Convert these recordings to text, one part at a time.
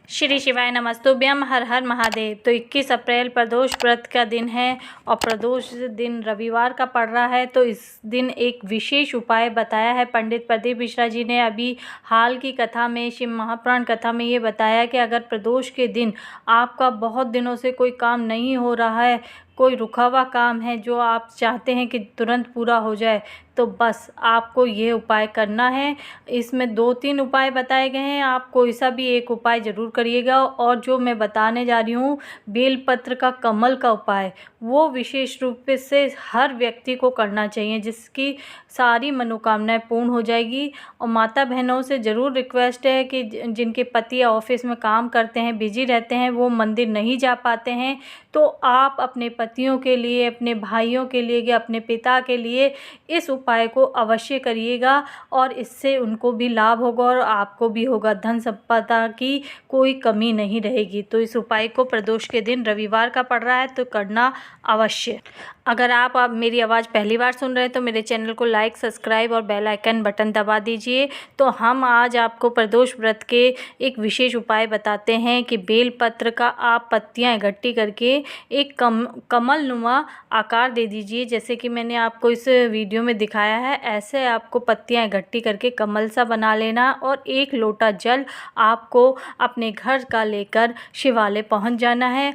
श्री शिवाय नमस्तुभ्यम। हर हर महादेव। तो 21 अप्रैल प्रदोष व्रत का दिन है और प्रदोष दिन रविवार का पड़ रहा है। तो इस दिन एक विशेष उपाय बताया है पंडित प्रदीप मिश्रा जी ने। अभी हाल की कथा में, शिव महापुराण कथा में ये बताया कि अगर प्रदोष के दिन आपका बहुत दिनों से कोई काम नहीं हो रहा है, कोई रुका हुआ काम है जो आप चाहते हैं कि तुरंत पूरा हो जाए, तो बस आपको ये उपाय करना है। इसमें 2-3 उपाय बताए गए हैं, आप कोई सा भी एक उपाय ज़रूर करिएगा। और जो मैं बताने जा रही हूँ बेलपत्र का कमल का उपाय, वो विशेष रूप से हर व्यक्ति को करना चाहिए, जिसकी सारी मनोकामनाएं पूर्ण हो जाएगी। और माता बहनों से ज़रूर रिक्वेस्ट है कि जिनके पति ऑफिस में काम करते हैं, बिजी रहते हैं, वो मंदिर नहीं जा पाते हैं, तो आप अपने पतियों के लिए, अपने भाइयों के लिए या अपने पिता के लिए इस उपाय को अवश्य करिएगा। और इससे उनको भी लाभ होगा और आपको भी होगा। धन संपदा की कोई कमी नहीं रहेगी। तो इस उपाय को प्रदोष के दिन रविवार का पड़ रहा है तो करना अवश्य। अगर आप मेरी आवाज़ पहली बार सुन रहे हैं तो मेरे चैनल को लाइक, सब्सक्राइब और बेल आइकन बटन दबा दीजिए। तो हम आज आपको प्रदोष व्रत के एक विशेष उपाय बताते हैं कि बेलपत्र का आप पत्तियां इकट्ठी करके एक कमल नुमा आकार दे दीजिए। जैसे कि मैंने आपको इस वीडियो में दिखाया है, ऐसे आपको पत्तियां इकट्ठी करके कमल सा बना लेना। और 1 लोटा जल आपको अपने घर का लेकर शिवालय पहुंच जाना है।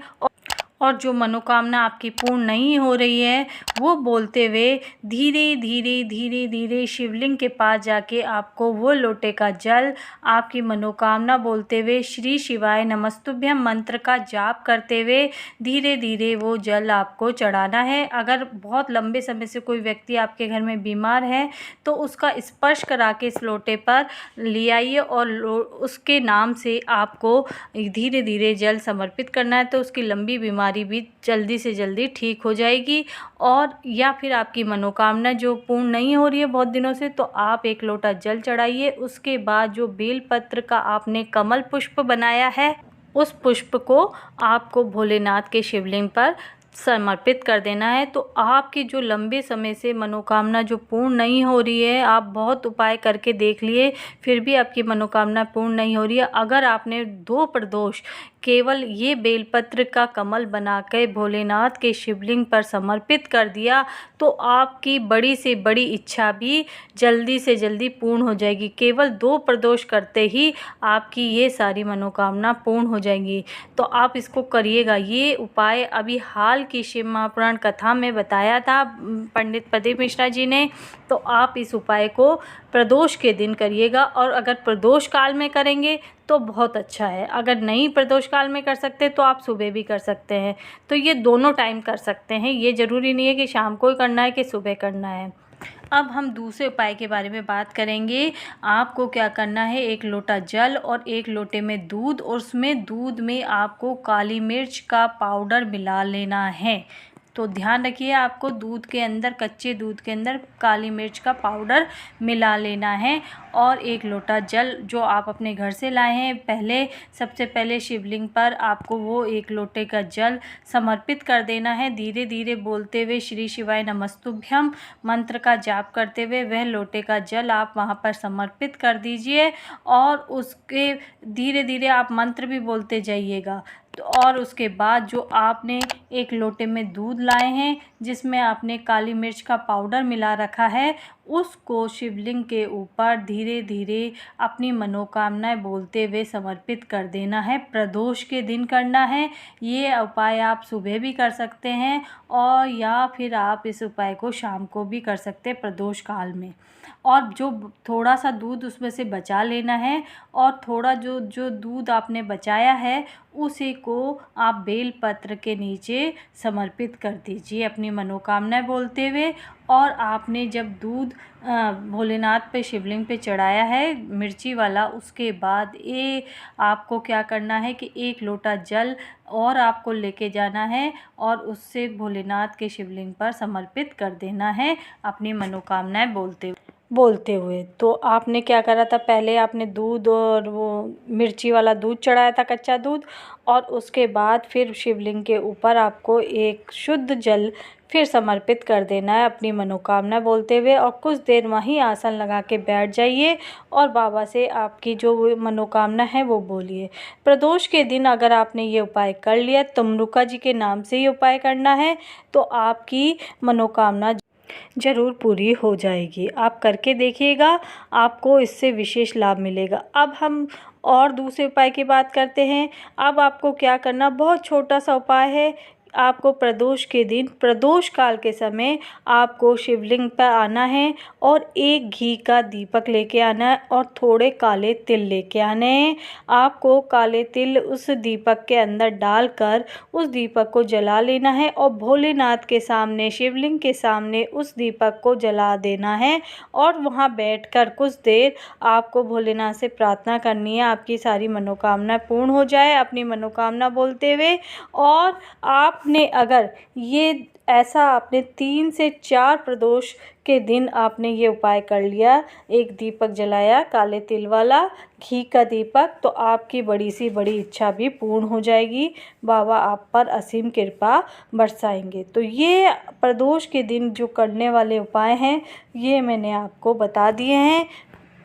और जो मनोकामना आपकी पूर्ण नहीं हो रही है, वो बोलते हुए धीरे धीरे धीरे धीरे शिवलिंग के पास जाके आपको वो लोटे का जल आपकी मनोकामना बोलते हुए श्री शिवाय नमस्तुभ्यम मंत्र का जाप करते हुए धीरे धीरे वो जल आपको चढ़ाना है। अगर बहुत लंबे समय से कोई व्यक्ति आपके घर में बीमार है तो उसका स्पर्श करा के इस लोटे पर ले आइए और उसके नाम से आपको धीरे धीरे जल समर्पित करना है। तो उसकी लंबी बीमारी भी जल्दी से जल्दी ठीक हो जाएगी। और या फिर आपकी मनोकामना जो पूर्ण नहीं हो रही है बहुत दिनों से, तो आप 1 लोटा जल चढ़ाइए। उसके बाद जो बेलपत्र का आपने कमल पुष्प बनाया है, उस पुष्प को आपको भोलेनाथ के शिवलिंग पर समर्पित कर देना है। तो आपकी जो लंबे समय से मनोकामना जो पूर्ण नहीं हो रही है, आप बहुत उपाय करके देख लिए फिर भी आपकी मनोकामना पूर्ण नहीं हो रही है, अगर आपने 2 प्रदोष केवल ये बेलपत्र का कमल बना के भोलेनाथ के शिवलिंग पर समर्पित कर दिया, तो आपकी बड़ी से बड़ी इच्छा भी जल्दी से जल्दी पूर्ण हो जाएगी। केवल 2 प्रदोष करते ही आपकी ये सारी मनोकामना पूर्ण हो जाएंगी। तो आप इसको करिएगा। ये उपाय अभी हाल की शिव महापुराण कथा में बताया था पंडित प्रदीप मिश्रा जी ने। तो आप इस उपाय को प्रदोष के दिन करिएगा। और अगर प्रदोष काल में करेंगे तो बहुत अच्छा है। अगर नहीं प्रदोष काल में कर सकते तो आप सुबह भी कर सकते हैं। तो ये दोनों टाइम कर सकते हैं, ये ज़रूरी नहीं है कि शाम को ही करना है कि सुबह करना है। अब हम दूसरे उपाय के बारे में बात करेंगे। आपको क्या करना है, 1 लोटा जल और 1 लोटे में दूध, और उसमें दूध में आपको काली मिर्च का पाउडर मिला लेना है। तो ध्यान रखिए, आपको दूध के अंदर, कच्चे दूध के अंदर काली मिर्च का पाउडर मिला लेना है। और 1 लोटा जल जो आप अपने घर से लाए हैं, सबसे पहले शिवलिंग पर आपको वो 1 लोटे का जल समर्पित कर देना है। धीरे धीरे बोलते हुए श्री शिवाय नमस्तुभ्यम मंत्र का जाप करते हुए वह लोटे का जल आप वहाँ पर समर्पित कर दीजिए। और उसके धीरे धीरे आप मंत्र भी बोलते जाइएगा। और उसके बाद जो आपने 1 लोटे में दूध लाए हैं, जिसमें आपने काली मिर्च का पाउडर मिला रखा है, उसको शिवलिंग के ऊपर धीरे धीरे अपनी मनोकामनाएं बोलते हुए समर्पित कर देना है। प्रदोष के दिन करना है। ये उपाय आप सुबह भी कर सकते हैं और या फिर आप इस उपाय को शाम को भी कर सकते हैं प्रदोष काल में। और जो थोड़ा सा दूध उसमें से बचा लेना है, और थोड़ा जो दूध आपने बचाया है उसी को आप बेलपत्र के नीचे समर्पित कर दीजिए अपनी मनोकामनाएं बोलते हुए। और आपने जब दूध भोलेनाथ पे शिवलिंग पे चढ़ाया है मिर्ची वाला, उसके बाद ये आपको क्या करना है कि 1 लोटा जल और आपको लेके जाना है और उससे भोलेनाथ के शिवलिंग पर समर्पित कर देना है अपनी मनोकामनाएं बोलते हुए। बोलते हुए। तो आपने क्या करा था, पहले आपने दूध और वो मिर्ची वाला दूध चढ़ाया था, कच्चा दूध, और उसके बाद फिर शिवलिंग के ऊपर आपको एक शुद्ध जल फिर समर्पित कर देना है अपनी मनोकामना बोलते हुए, और कुछ देर वहीं आसन लगा के बैठ जाइए और बाबा से आपकी जो मनोकामना है वो बोलिए। प्रदोष के दिन अगर आपने ये उपाय कर लिया, तमरुका जी के नाम से ये उपाय करना है, तो आपकी मनोकामना ज़रूर पूरी हो जाएगी। आप करके देखिएगा, आपको इससे विशेष लाभ मिलेगा। अब हम और दूसरे उपाय की बात करते हैं। अब आपको क्या करना, बहुत छोटा सा उपाय है। आपको प्रदोष के दिन, प्रदोष काल के समय आपको शिवलिंग पर आना है और एक घी का दीपक लेके आना है और थोड़े काले तिल लेके आने हैं। आपको काले तिल उस दीपक के अंदर डालकर उस दीपक को जला लेना है और भोलेनाथ के सामने, शिवलिंग के सामने उस दीपक को जला देना है और वहाँ बैठकर कुछ देर आपको भोलेनाथ से प्रार्थना करनी है, आपकी सारी मनोकामना पूर्ण हो जाए, अपनी मनोकामना बोलते हुए। और आपने अगर ये ऐसा आपने 3 से 4 प्रदोष के दिन आपने ये उपाय कर लिया, एक दीपक जलाया काले तिल वाला, घी का दीपक, तो आपकी बड़ी सी बड़ी इच्छा भी पूर्ण हो जाएगी। बाबा आप पर असीम कृपा बरसाएंगे। तो ये प्रदोष के दिन जो करने वाले उपाय हैं, ये मैंने आपको बता दिए हैं।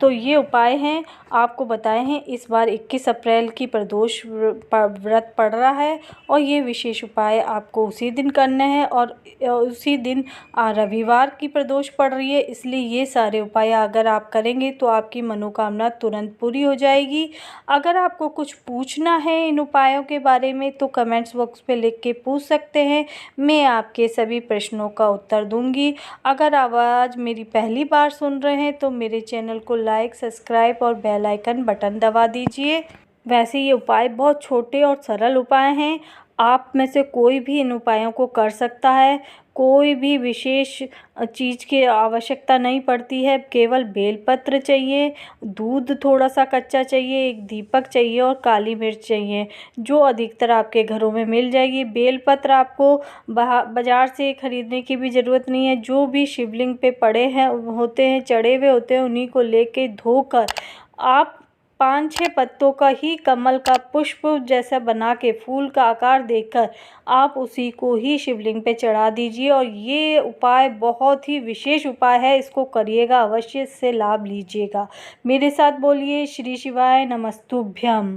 तो ये उपाय हैं, आपको बताए हैं। इस बार 21 अप्रैल की प्रदोष व्रत पड़ रहा है और ये विशेष उपाय आपको उसी दिन करने हैं और उसी दिन रविवार की प्रदोष पड़ रही है, इसलिए ये सारे उपाय अगर आप करेंगे तो आपकी मनोकामना तुरंत पूरी हो जाएगी। अगर आपको कुछ पूछना है इन उपायों के बारे में तो कमेंट्स बॉक्स पे लिख के पूछ सकते हैं, मैं आपके सभी प्रश्नों का उत्तर दूंगी। अगर आवाज़ मेरी पहली बार सुन रहे हैं तो मेरे चैनल को लाइक, सब्सक्राइब और बेल आइकन बटन दबा दीजिए। वैसे ये उपाय बहुत छोटे और सरल उपाय हैं, आप में से कोई भी इन उपायों को कर सकता है। कोई भी विशेष चीज़ की आवश्यकता नहीं पड़ती है, केवल बेलपत्र चाहिए, दूध थोड़ा सा कच्चा चाहिए, एक दीपक चाहिए और काली मिर्च चाहिए, जो अधिकतर आपके घरों में मिल जाएगी। बेलपत्र आपको बाज़ार से ख़रीदने की भी ज़रूरत नहीं है, जो भी शिवलिंग पे पड़े हैं होते हैं, चढ़े हुए होते हैं, उन्हीं को लेके धोकर आप 5-6 पत्तों का ही कमल का पुष्प जैसा बना के फूल का आकार देकर आप उसी को ही शिवलिंग पे चढ़ा दीजिए। और ये उपाय बहुत ही विशेष उपाय है, इसको करिएगा अवश्य, इससे लाभ लीजिएगा। मेरे साथ बोलिए श्री शिवाय नमस्तुभ्यम।